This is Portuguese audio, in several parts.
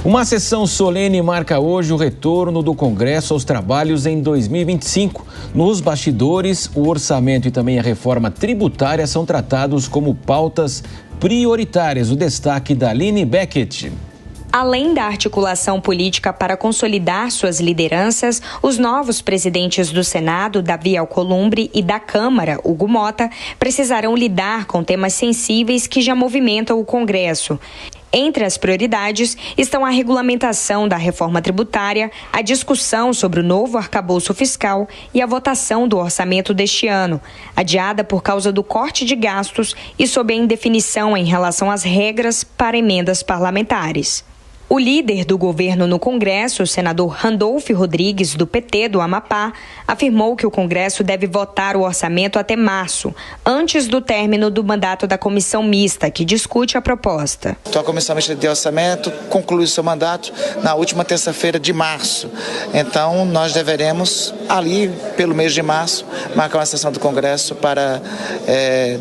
Uma sessão solene marca hoje o retorno do Congresso aos trabalhos em 2025. Nos bastidores, o orçamento e também a reforma tributária são tratados como pautas prioritárias. O destaque da Aline Beckett. Além da articulação política para consolidar suas lideranças, os novos presidentes do Senado, Davi Alcolumbre, e da Câmara, Hugo Mota, precisarão lidar com temas sensíveis que já movimentam o Congresso. Entre as prioridades estão a regulamentação da reforma tributária, a discussão sobre o novo arcabouço fiscal e a votação do orçamento deste ano, adiada por causa do corte de gastos e sob a indefinição em relação às regras para emendas parlamentares. O líder do governo no Congresso, o senador Randolfo Rodrigues, do PT do Amapá, afirmou que o Congresso deve votar o orçamento até março, antes do término do mandato da comissão mista, que discute a proposta. Então, a comissão mista de orçamento conclui seu mandato na última terça-feira de março. Então, nós deveremos, ali, pelo mês de março, marcar uma sessão do Congresso para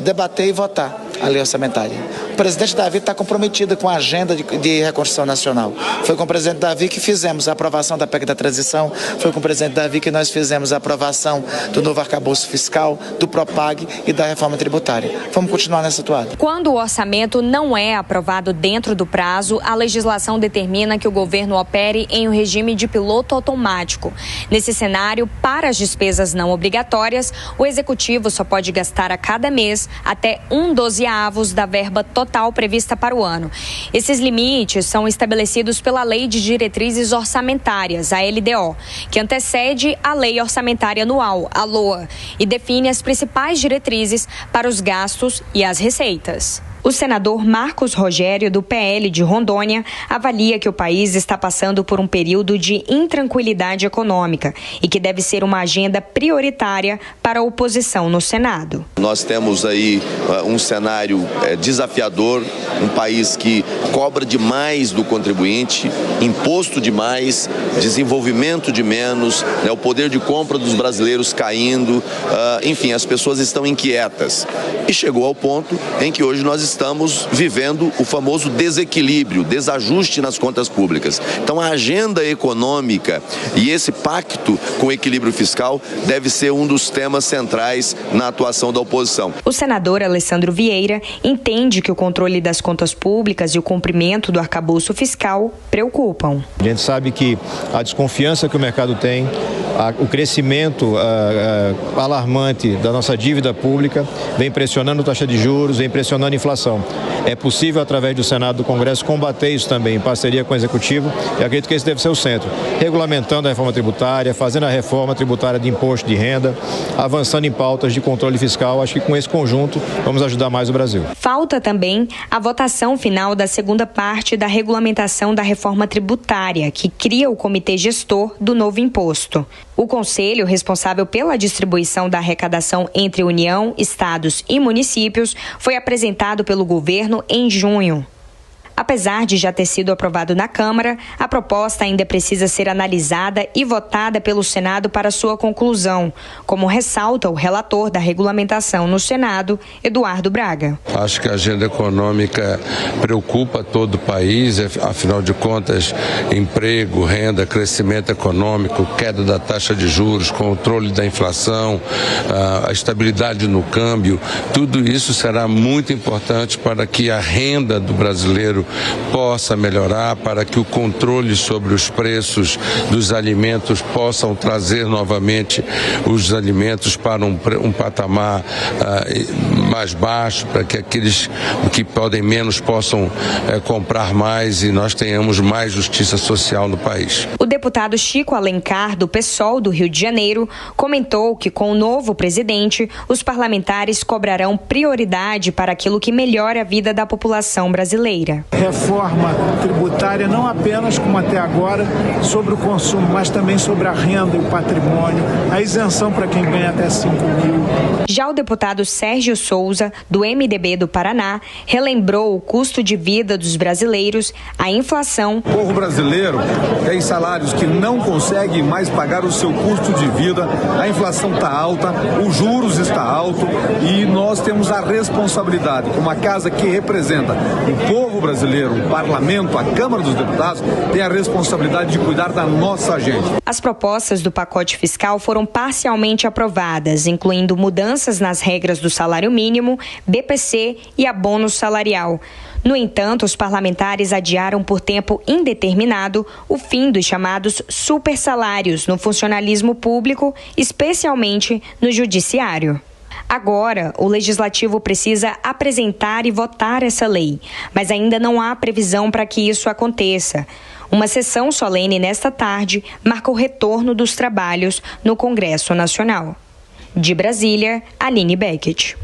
debater e votar a lei orçamentária. O presidente Davi está comprometido com a agenda de reconstrução nacional. Foi com o presidente Davi que fizemos a aprovação da PEC da transição, foi com o presidente Davi que nós fizemos a aprovação do novo arcabouço fiscal, do Propag e da reforma tributária. Vamos continuar nessa toada. Quando o orçamento não é aprovado dentro do prazo, a legislação determina que o governo opere em um regime de piloto automático. Nesse cenário, para as despesas não obrigatórias, o executivo só pode gastar a cada mês até 1/12 da verba total prevista para o ano. Esses limites são estabelecidos pela Lei de Diretrizes Orçamentárias, a LDO, que antecede a Lei Orçamentária Anual, a LOA, e define as principais diretrizes para os gastos e as receitas. O senador Marcos Rogério, do PL de Rondônia, avalia que o país está passando por um período de intranquilidade econômica e que deve ser uma agenda prioritária para a oposição no Senado. Nós temos aí um cenário desafiador, um país que cobra demais do contribuinte, imposto demais, desenvolvimento de menos, o poder de compra dos brasileiros caindo, enfim, as pessoas estão inquietas. E chegou ao ponto em que hoje nós estamos vivendo o famoso desequilíbrio, desajuste nas contas públicas. Então a agenda econômica e esse pacto com o equilíbrio fiscal deve ser um dos temas centrais na atuação da oposição. O senador Alessandro Vieira entende que o controle das contas públicas e o cumprimento do arcabouço fiscal preocupam. A gente sabe que a desconfiança que o mercado tem, o crescimento alarmante da nossa dívida pública vem pressionando a taxa de juros, vem pressionando a inflação. É possível, através do Senado e do Congresso, combater isso também em parceria com o Executivo, e acredito que esse deve ser o centro. Regulamentando a reforma tributária, fazendo a reforma tributária de imposto de renda, avançando em pautas de controle fiscal. Acho que com esse conjunto vamos ajudar mais o Brasil. Falta também a votação final da segunda parte da regulamentação da reforma tributária, que cria o comitê gestor do novo imposto. O conselho, responsável pela distribuição da arrecadação entre União, estados e municípios, foi apresentado pelo governo em junho. Apesar de já ter sido aprovado na Câmara, a proposta ainda precisa ser analisada e votada pelo Senado para sua conclusão, como ressalta o relator da regulamentação no Senado, Eduardo Braga. Acho que a agenda econômica preocupa todo o país, afinal de contas, emprego, renda, crescimento econômico, queda da taxa de juros, controle da inflação, a estabilidade no câmbio, tudo isso será muito importante para que a renda do brasileiro possa melhorar, para que o controle sobre os preços dos alimentos possam trazer novamente os alimentos para um patamar mais baixo, para que aqueles que podem menos possam comprar mais e nós tenhamos mais justiça social no país. O deputado Chico Alencar, do PSOL do Rio de Janeiro, comentou que com o novo presidente, os parlamentares cobrarão prioridade para aquilo que melhora a vida da população brasileira. Reforma tributária não apenas, como até agora, sobre o consumo, mas também sobre a renda e o patrimônio, a isenção para quem ganha até 5 mil. Já o deputado Sérgio Souza Souza, do MDB do Paraná, relembrou o custo de vida dos brasileiros, a inflação. O povo brasileiro tem salários que não consegue mais pagar o seu custo de vida, a inflação está alta, os juros está alto e nós temos a responsabilidade, como a casa que representa o povo brasileiro, o parlamento, a Câmara dos Deputados, tem a responsabilidade de cuidar da nossa gente. As propostas do pacote fiscal foram parcialmente aprovadas, incluindo mudanças nas regras do salário mínimo, BPC e abono salarial. No entanto, os parlamentares adiaram por tempo indeterminado o fim dos chamados supersalários no funcionalismo público, especialmente no judiciário. Agora, o Legislativo precisa apresentar e votar essa lei, mas ainda não há previsão para que isso aconteça. Uma sessão solene nesta tarde marca o retorno dos trabalhos no Congresso Nacional. De Brasília, Aline Beckett.